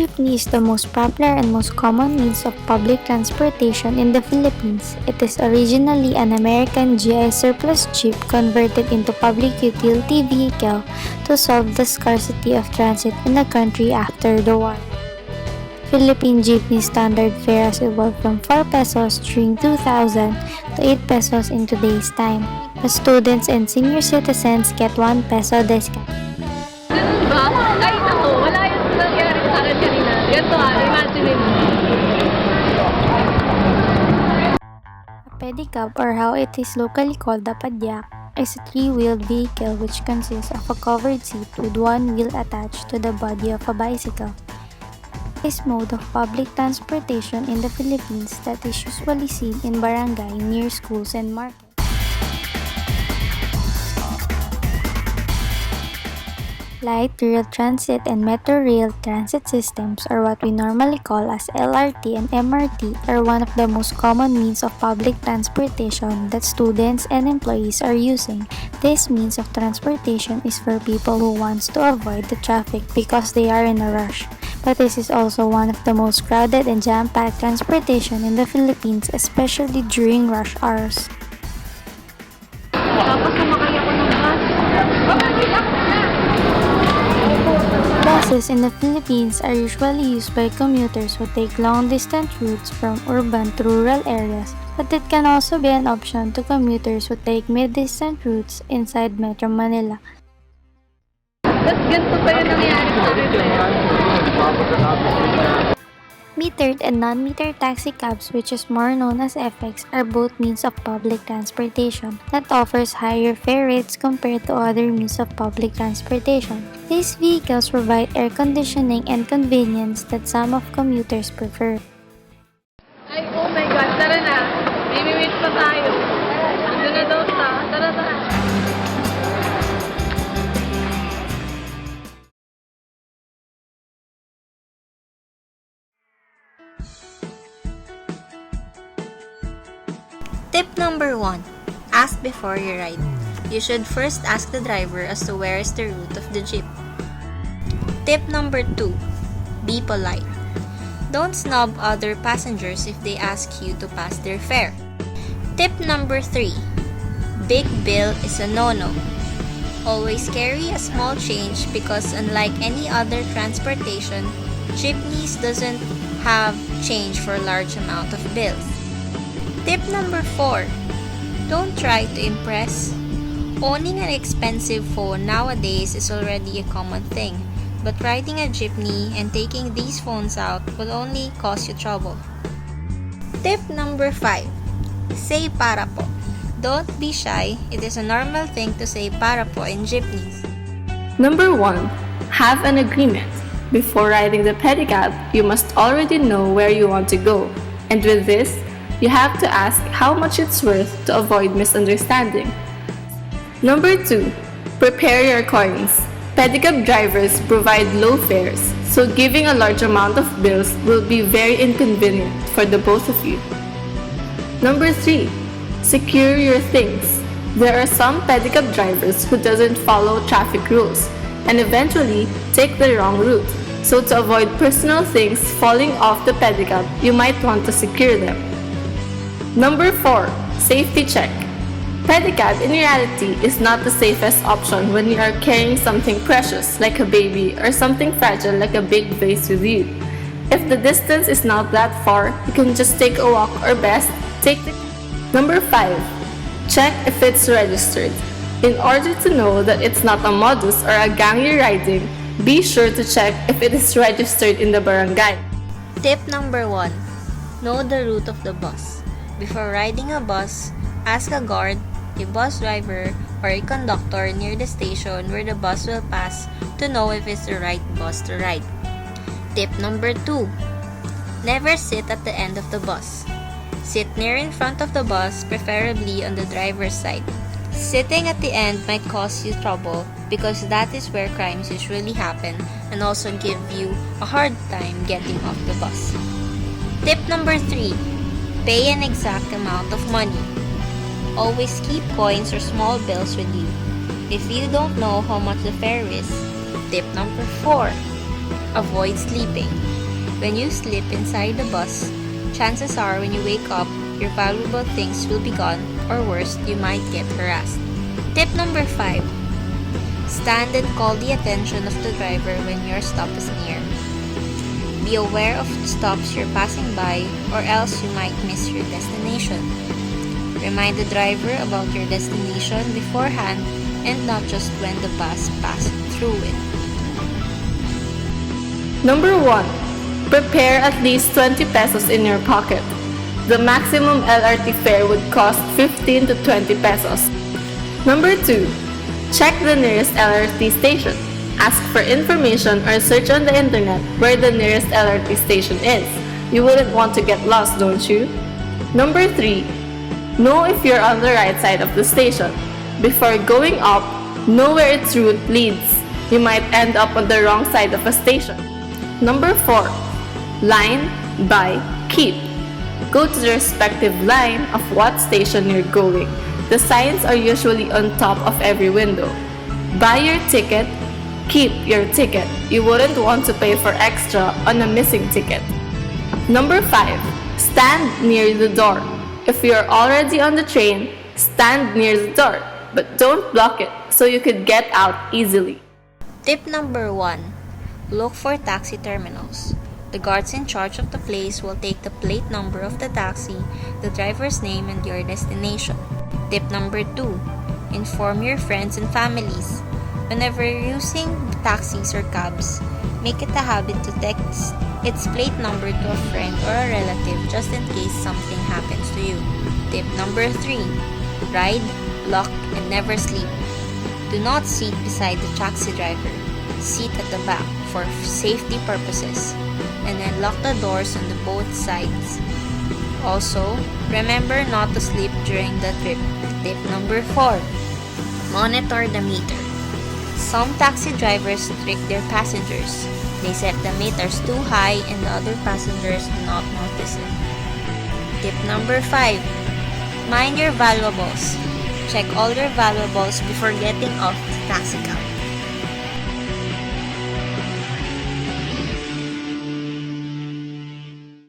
jeepney is the most popular and most common means of public transportation in the Philippines. It is originally an American GI surplus jeep converted into public utility vehicle to solve the scarcity of transit in the country after the war. Philippine jeepney standard fare has evolved from 4 pesos during 2000 to 8 pesos in today's time. The students and senior citizens get 1 peso discount. Ganun ba? Ay, ako, wala yung nangyari sa akin kanina. Ganito imagine mo. A pedicab, or how it is locally called a padyak, is a 3-wheeled vehicle which consists of a covered seat with one wheel attached to the body of a bicycle. This mode of public transportation in the Philippines that is usually seen in barangay near schools and markets. Light rail transit and metro rail transit systems, or what we normally call as LRT and MRT, are one of the most common means of public transportation that students and employees are using. This means of transportation is for people who wants to avoid the traffic because they are in a rush. But this is also one of the most crowded and jam-packed transportation in the Philippines, especially during rush hours. Tapos sumakay ako ng bus. Buses in the Philippines are usually used by commuters who take long-distance routes from urban to rural areas, but it can also be an option to commuters who take mid-distance routes inside Metro Manila. Tapos ganito pa yung nangyari sa akin. Metered and non-metered taxi cabs, which is more known as FX, are both means of public transportation that offers higher fare rates compared to other means of public transportation. These vehicles provide air conditioning and convenience that some of commuters prefer. Ay, oh my God, tara na. May wait pa tayo. Ando na daw sa. Tara. Tip number 1. Ask before you ride. You should first ask the driver as to where is the route of the jeep. Tip number 2. Be polite. Don't snub other passengers if they ask you to pass their fare. Tip number 3. Big bill is a no-no. Always carry a small change because unlike any other transportation, jeepneys doesn't have change for a large amount of bills. Tip number 4. Don't try to impress. Owning an expensive phone nowadays is already a common thing, but riding a jeepney and taking these phones out will only cause you trouble. Tip number 5. Say para po. Don't be shy. It is a normal thing to say para po in jeepneys. Number 1. Have an agreement. Before riding the pedicab, you must already know where you want to go, and with this, you have to ask how much it's worth to avoid misunderstanding. Number 2. Prepare your coins. Pedicab drivers provide low fares, so giving a large amount of bills will be very inconvenient for the both of you. Number 3. Secure your things. There are some pedicab drivers who doesn't follow traffic rules and eventually take the wrong route. So to avoid personal things falling off the pedicab, you might want to secure them. Number 4. Safety check. Pedicab in reality is not the safest option when you are carrying something precious like a baby or something fragile like a big vase with you. If the distance is not that far, you can just take a walk or best, take the... Number 5. Check if it's registered. In order to know that it's not a modus or a gang you're riding, be sure to check if it is registered in the barangay. Tip number 1. Know the route of the bus. Before riding a bus, ask a guard, a bus driver, or a conductor near the station where the bus will pass to know if it's the right bus to ride. Tip number 2. Never sit at the end of the bus. Sit near in front of the bus, preferably on the driver's side. Sitting at the end might cause you trouble because that is where crimes usually happen and also give you a hard time getting off the bus. Tip number 3. Pay an exact amount of money. Always keep coins or small bills with you. If you don't know how much the fare is, tip number 4. Avoid sleeping. When you sleep inside the bus, chances are when you wake up, your valuable things will be gone, or worse, you might get harassed. Tip number 5. Stand and call the attention of the driver when your stop is near. Be aware of the stops you're passing by, or else you might miss your destination. Remind the driver about your destination beforehand and not just when the bus passes through it. Number 1. Prepare at least 20 pesos in your pocket. The maximum LRT fare would cost 15 to 20 pesos. Number 2. Check the nearest LRT station. Ask for information or search on the internet where the nearest LRT station is. You wouldn't want to get lost, don't you? Number 3. Know if you're on the right side of the station. Before going up, know where its route leads. You might end up on the wrong side of a station. Number 4. Line, buy, keep. Go to the respective line of what station you're going. The signs are usually on top of every window. Buy your ticket, keep your ticket. You wouldn't want to pay for extra on a missing ticket. Number 5. Stand near the door. If you're already on the train, stand near the door, but don't block it so you could get out easily. Tip number 1. Look for taxi terminals. The guards in charge of the place will take the plate number of the taxi, the driver's name, and your destination. Tip number 2. Inform your friends and families. Whenever you're using taxis or cabs, make it a habit to text its plate number to a friend or a relative just in case something happens to you. Tip number 3. Ride, lock, and never sleep. Do not sit beside the taxi driver. Sit at the back for safety purposes, and then lock the doors on the both sides. Also, remember not to sleep during the trip. Tip number 4. Monitor the meter. Some taxi drivers trick their passengers. They set the meters too high and the other passengers do not notice it. Tip number 5. Mind your valuables. Check all your valuables before getting off the taxi cab.